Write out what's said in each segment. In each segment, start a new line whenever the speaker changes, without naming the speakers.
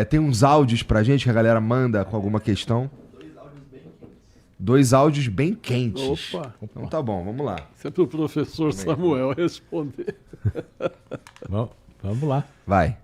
Tem uns áudios pra gente que a galera manda com alguma questão. Dois áudios bem quentes.
Opa.
Então tá bom, vamos lá.
Isso é pro professor Samuel responder.
Bom, vamos lá.
Vai.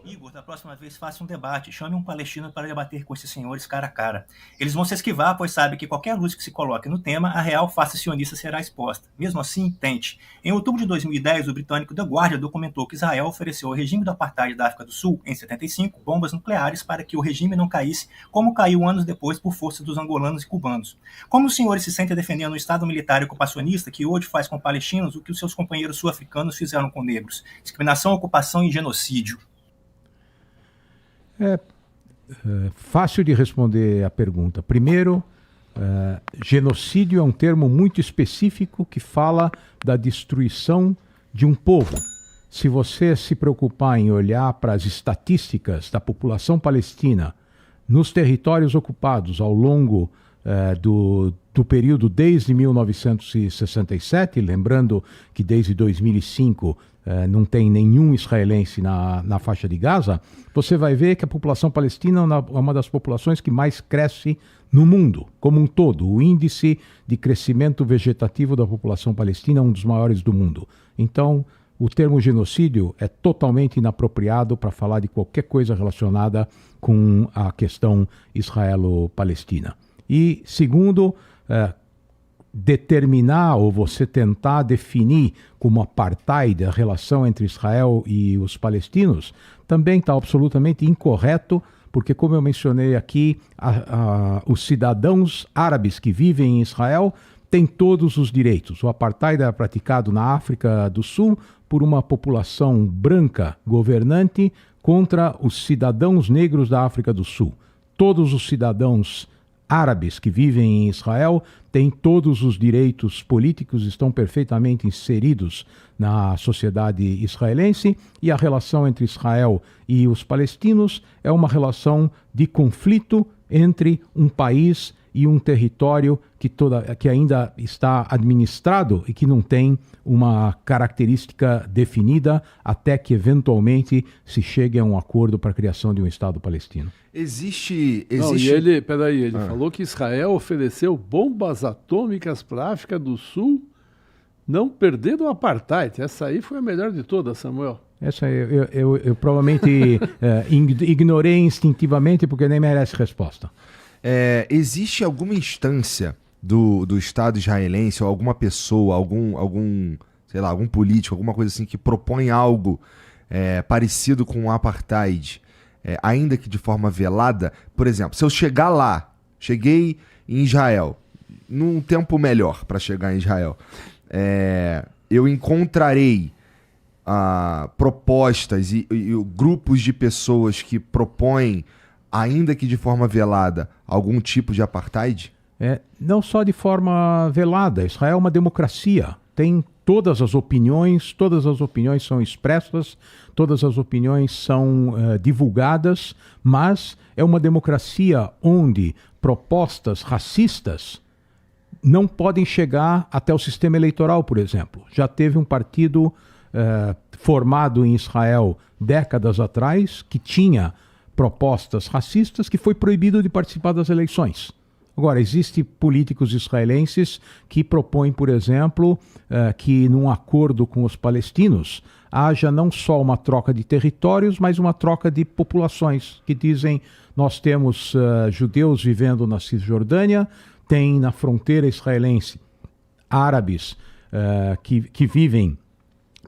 Igor, da próxima vez faça um debate. Chame um palestino para debater com esses senhores cara a cara. Eles vão se esquivar, pois sabem que qualquer luz que se coloque no tema, a real face sionista será exposta. Mesmo assim, tente. Em outubro de 2010, o britânico The Guardian documentou que Israel ofereceu ao regime do apartheid da África do Sul, em 75, bombas nucleares para que o regime não caísse, como caiu anos depois por força dos angolanos e cubanos. Como os senhores se sentem defendendo um Estado militar e ocupacionista que hoje faz com palestinos o que os seus companheiros sul-africanos fizeram com negros? Discriminação, ocupação e genocídio.
É fácil de responder a pergunta. Primeiro, genocídio é um termo muito específico que fala da destruição de um povo. Se você se preocupar em olhar para as estatísticas da população palestina nos territórios ocupados ao longo do período desde 1967, lembrando que desde 2005 não tem nenhum israelense na faixa de Gaza, você vai ver que a população palestina é uma das populações que mais cresce no mundo, como um todo. O índice de crescimento vegetativo da população palestina é um dos maiores do mundo. Então, o termo genocídio é totalmente inapropriado para falar de qualquer coisa relacionada com a questão israelo-palestina. E, segundo, determinar ou você tentar definir como apartheid a relação entre Israel e os palestinos também está absolutamente incorreto, porque, como eu mencionei aqui, os cidadãos árabes que vivem em Israel têm todos os direitos. O apartheid é praticado na África do Sul por uma população branca governante contra os cidadãos negros da África do Sul. Todos os cidadãos árabes que vivem em Israel têm todos os direitos políticos, estão perfeitamente inseridos na sociedade israelense, e a relação entre Israel e os palestinos é uma relação de conflito entre um país e um território que ainda está administrado e que não tem uma característica definida até que eventualmente se chegue a um acordo para a criação de um Estado palestino.
Existe...
Não, e ele falou que Israel ofereceu bombas atômicas para a África do Sul não perder do apartheid. Essa aí foi a melhor de todas, Samuel.
Essa eu provavelmente ignorei instintivamente porque nem merece resposta.
Existe alguma instância do Estado israelense ou alguma pessoa, algum político, alguma coisa assim que propõe algo parecido com o apartheid, ainda que de forma velada? Por exemplo, se eu cheguei em Israel, num tempo melhor para chegar em Israel, eu encontrarei propostas e grupos de pessoas que propõem, ainda que de forma velada, algum tipo de apartheid?
Não só de forma velada. Israel é uma democracia. Tem todas as opiniões são expressas, todas as opiniões são divulgadas, mas é uma democracia onde propostas racistas não podem chegar até o sistema eleitoral, por exemplo. Já teve um partido formado em Israel décadas atrás que tinha propostas racistas que foi proibido de participar das eleições. Agora, existem políticos israelenses que propõem, por exemplo, que num acordo com os palestinos haja não só uma troca de territórios, mas uma troca de populações, que dizem: nós temos judeus vivendo na Cisjordânia, tem na fronteira israelense árabes que vivem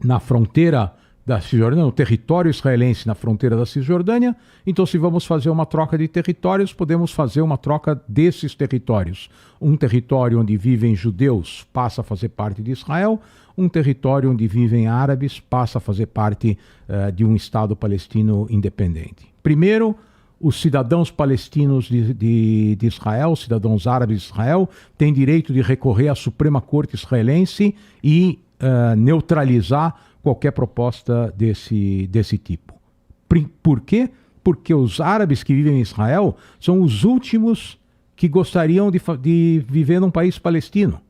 na fronteira da Cisjordânia, no território israelense na fronteira da Cisjordânia. Então, se vamos fazer uma troca de territórios, podemos fazer uma troca desses territórios. Um território onde vivem judeus passa a fazer parte de Israel, um território onde vivem árabes passa a fazer parte de um Estado palestino independente. Primeiro, os cidadãos palestinos de Israel, os cidadãos árabes de Israel, têm direito de recorrer à Suprema Corte israelense e neutralizar qualquer proposta desse tipo. Por quê? Porque os árabes que vivem em Israel são os últimos que gostariam de viver num país palestino.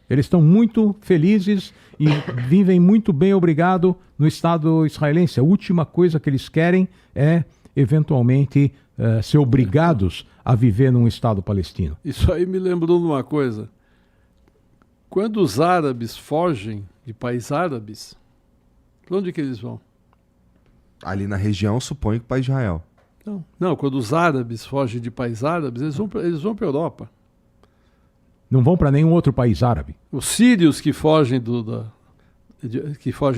Eles estão muito felizes e vivem muito bem, obrigado, no Estado israelense. A última coisa que eles querem é, eventualmente, ser obrigados a viver num Estado palestino.
Isso aí me lembrou de uma coisa. Quando os árabes fogem de países árabes, para onde que eles vão?
Ali na região, suponho que para Israel.
Não, quando os árabes fogem de países árabes, eles vão para a Europa.
Não vão para nenhum outro país árabe.
Os sírios que fogem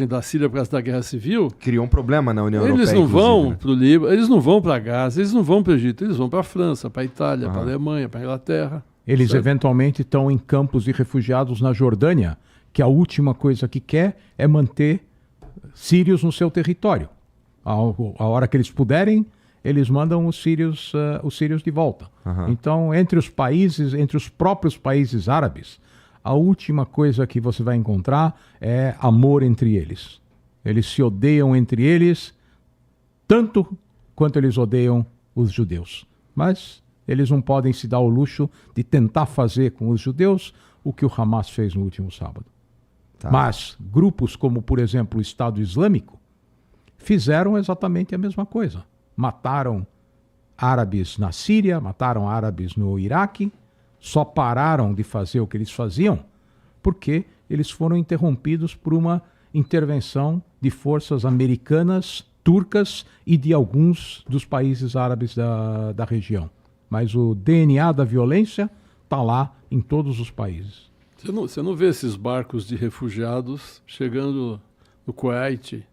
da Síria por causa da guerra civil,
Criou um problema na União Europeia.
eles não vão
né?
para o Líbano, eles não vão para Gaza, eles não vão para o Egito, eles vão para a França, para a Itália, para a Alemanha, para a Inglaterra.
Eles
certo?
Eventualmente estão em campos de refugiados na Jordânia, que a última coisa que quer é manter sírios no seu território. A hora que eles puderem, eles mandam os sírios de volta. Então, entre os próprios países árabes, a última coisa que você vai encontrar é amor entre eles. Eles se odeiam entre eles, tanto quanto eles odeiam os judeus. Mas eles não podem se dar o luxo de tentar fazer com os judeus o que o Hamas fez no último sábado.
Tá.
Mas grupos como, por exemplo, o Estado Islâmico, fizeram exatamente a mesma coisa. Mataram árabes na Síria, mataram árabes no Iraque, só pararam de fazer o que eles faziam porque eles foram interrompidos por uma intervenção de forças americanas, turcas e de alguns dos países árabes da região. Mas o DNA da violência está lá em todos os países.
Você não vê esses barcos de refugiados chegando no Kuwait,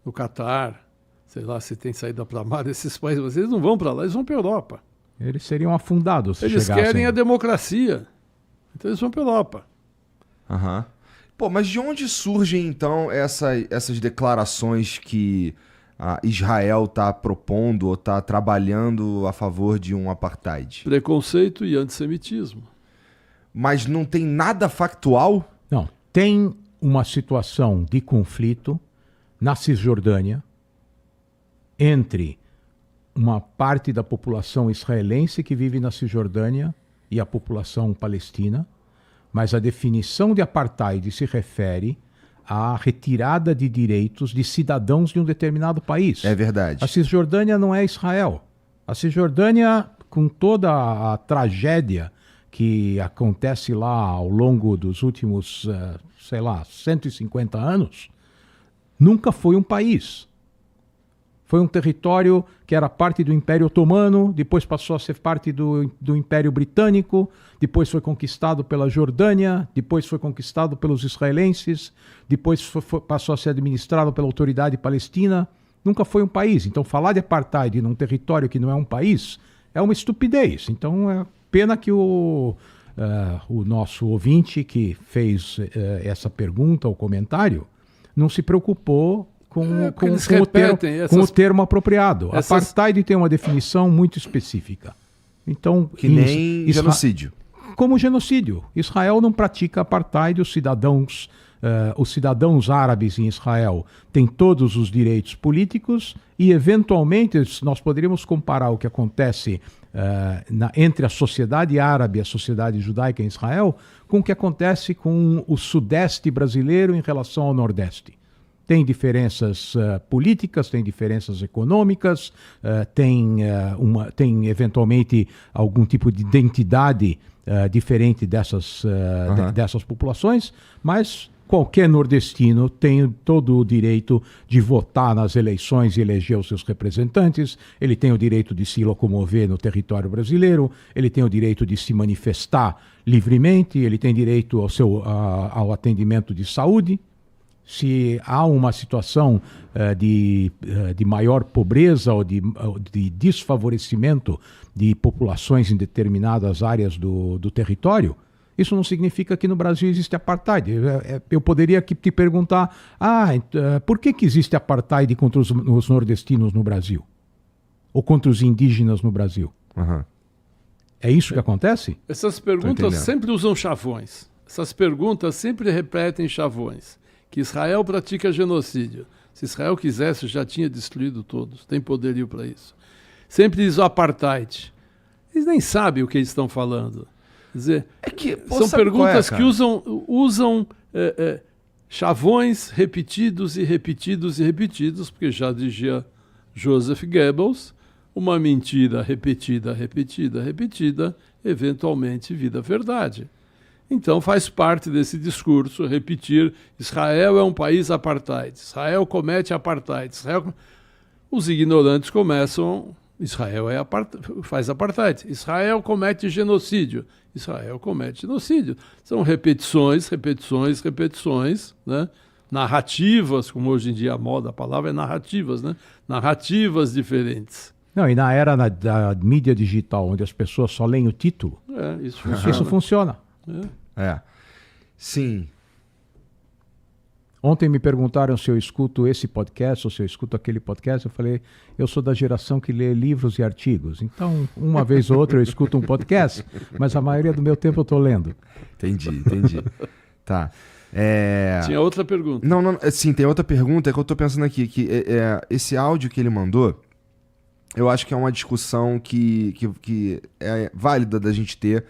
no Catar, sei lá se tem saída para mar desses países, mas eles não vão para lá, eles vão para a Europa.
Eles seriam afundados se
Eles
chegassem.
querem a democracia, então eles vão para a Europa.
Pô, mas de onde surgem então essas declarações que Israel está propondo ou está trabalhando a favor de um apartheid?
Preconceito e antissemitismo.
Mas não tem nada factual?
Não. Tem uma situação de conflito na Cisjordânia entre uma parte da população israelense que vive na Cisjordânia e a população palestina, mas a definição de apartheid se refere à retirada de direitos de cidadãos de um determinado país.
É verdade.
A Cisjordânia não é Israel. A Cisjordânia, com toda a tragédia que acontece lá ao longo dos últimos, 150 anos, nunca foi um país. Foi um território que era parte do Império Otomano, depois passou a ser parte do Império Britânico, depois foi conquistado pela Jordânia, depois foi conquistado pelos israelenses, depois passou a ser administrado pela autoridade palestina. Nunca foi um país. Então, falar de apartheid num território que não é um país é uma estupidez. Então, é pena que o nosso ouvinte que fez essa pergunta ou comentário não se preocupou com o termo apropriado. Apartheid tem uma definição muito específica. Então,
que nem genocídio.
Como genocídio. Israel não pratica apartheid, os cidadãos árabes em Israel têm todos os direitos políticos e, eventualmente, nós poderíamos comparar o que acontece entre a sociedade árabe e a sociedade judaica em Israel com o que acontece com o sudeste brasileiro em relação ao nordeste. Tem diferenças políticas, tem diferenças econômicas, tem eventualmente algum tipo de identidade diferente dessas populações, mas qualquer nordestino tem todo o direito de votar nas eleições e eleger os seus representantes, ele tem o direito de se locomover no território brasileiro, ele tem o direito de se manifestar livremente, ele tem direito ao atendimento de saúde. Se há uma situação de maior pobreza ou de desfavorecimento de populações em determinadas áreas do território, isso não significa que no Brasil existe apartheid. Eu poderia aqui te perguntar, por que existe apartheid contra os nordestinos no Brasil? Ou contra os indígenas no Brasil? É isso que acontece?
Essas perguntas sempre usam chavões. Essas perguntas sempre repetem chavões. Que Israel pratica genocídio. Se Israel quisesse, já tinha destruído todos. Tem poderio para isso. Sempre diz o apartheid. Eles nem sabem o que eles estão falando. Quer dizer,
pô,
são
sabe qual é,
perguntas
cara?
que usam chavões repetidos e repetidos e repetidos, porque já dizia Joseph Goebbels, uma mentira repetida, repetida, repetida, eventualmente vira verdade. Então faz parte desse discurso repetir: Israel é um país apartheid, Israel comete apartheid, Os ignorantes começam: Israel faz apartheid, Israel comete genocídio, Israel comete genocídio. São repetições, repetições, repetições, né? Narrativas, como hoje em dia a moda, a palavra é narrativas, né? Narrativas diferentes.
Não, e na era da mídia digital, onde as pessoas só leem o título,
Isso funciona.
isso funciona.
Sim.
Ontem me perguntaram se eu escuto esse podcast ou se eu escuto aquele podcast. Eu falei, eu sou da geração que lê livros e artigos. Então, uma vez ou outra eu escuto um podcast, mas a maioria do meu tempo eu estou lendo.
Entendi. Tá.
Tinha outra pergunta.
Não, sim, tem outra pergunta que eu tô pensando aqui, que esse áudio que ele mandou, eu acho que é uma discussão que é válida da gente ter,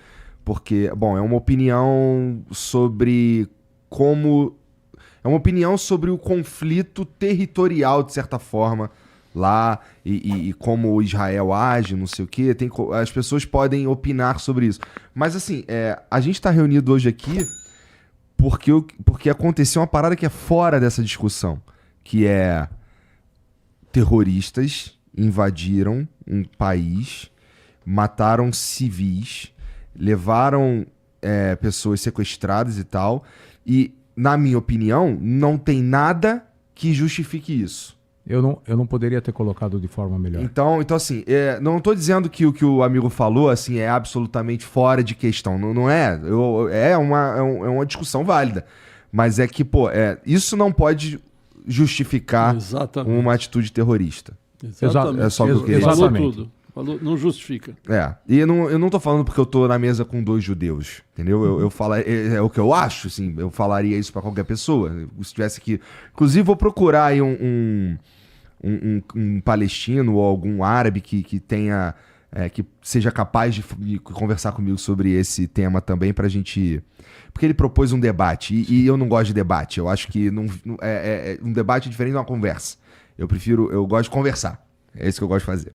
porque, bom, é uma opinião sobre como... É uma opinião sobre o conflito territorial, de certa forma, lá, e como Israel age, não sei o quê. As pessoas podem opinar sobre isso. Mas, assim, a gente está reunido hoje aqui porque aconteceu uma parada que é fora dessa discussão, que é terroristas invadiram um país, mataram civis, levaram pessoas sequestradas e tal, e na minha opinião, não tem nada que justifique isso.
Eu não poderia ter colocado de forma melhor.
Então assim, não estou dizendo que o que o amigo falou assim, é absolutamente fora de questão. Não é. É uma discussão válida. Mas é que, isso não pode justificar uma atitude terrorista.
Exatamente.
É só o que eu queria
dizer.
Exatamente.
Falou tudo. Não justifica.
E eu não tô falando porque eu tô na mesa com 2 judeus, entendeu? Eu falo, é o que eu acho, assim, eu falaria isso pra qualquer pessoa. Se tivesse que... Inclusive, vou procurar aí um palestino ou algum árabe que tenha... que seja capaz de conversar comigo sobre esse tema também pra gente... Porque ele propôs um debate, e eu não gosto de debate. Eu acho que um debate é diferente de uma conversa. Eu gosto de conversar. É isso que eu gosto de fazer.